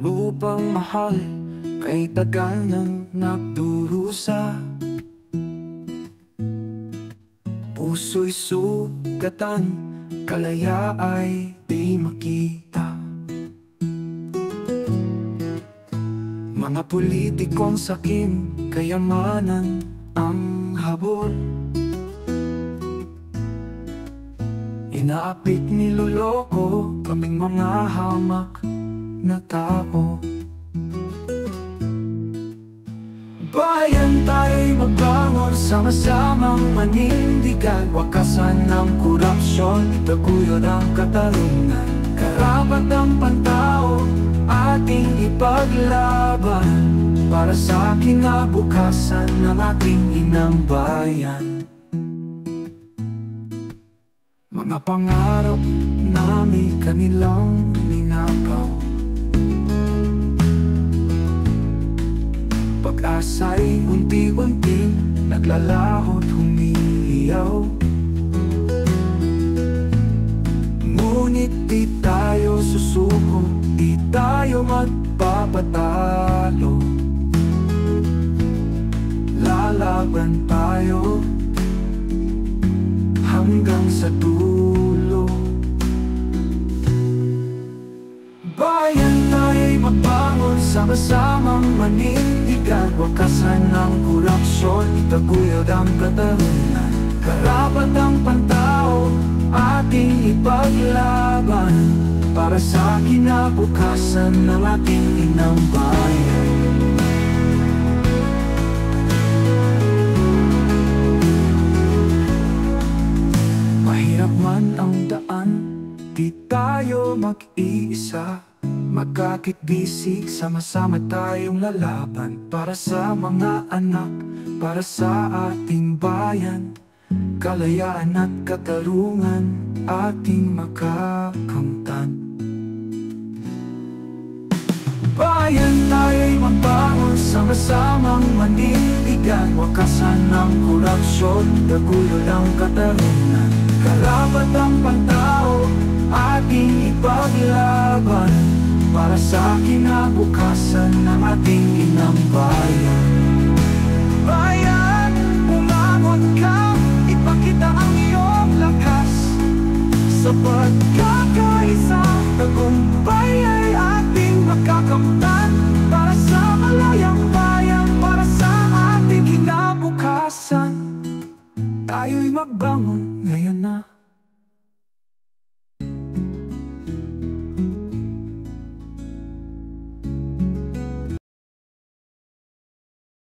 lupang mahal, kay tagal nang nagdurusa. Puso'y sugatan, kalaya ay di makita. Mga politikong sakim, kayamanan ang habol. Inaapit niloloko kaming mga hamak na tao. Bayan tayo'y magbangon, sama-samang manindigan. Wakasan ng korupsyon, itaguyod ang katarungan. Karapat ang pantao, ating ipaglaban, para sa kinabukasan ng ating inang bayan. Mga pangarap namin kanilang ninakaw. Pag-asa'y unti-unting naglalahot, humihiyaw. Ngunit di tayo susuko, di tayo magpapatalo. Lalaban tayo hanggang sa dulo. Bayan tayo'y magbangon, sama-samang manindigan. Wakasan ng korupsyon, itaguyod ang katarungan. Karapat ang pantao, ating ipaglaban, para sa kinabukasan ng ating inang bayan. Mahirap man ang daan, di tayo mag-iisa. Magkakit-bisig, sama-sama tayong lalaban, para sa mga anak, para sa ating bayan. Kalayaan at katarungan ating makakamtan. Bayan tayo'y magbangon, sama-samang manindigan. Wakasan ng korupsyon, taguyod ang katarungan. Karapat ang pantao, ating ipaglaban, para sa kinabukasan ng ating inang bayan. Bayan, umangon ka, ipakita ang iyong lakas. Sa pagkakaisa, tagumpay ay ating makakamtan, para sa malayang bayan, para sa ating kinabukasan. Tayo'y magbangon ngayon na.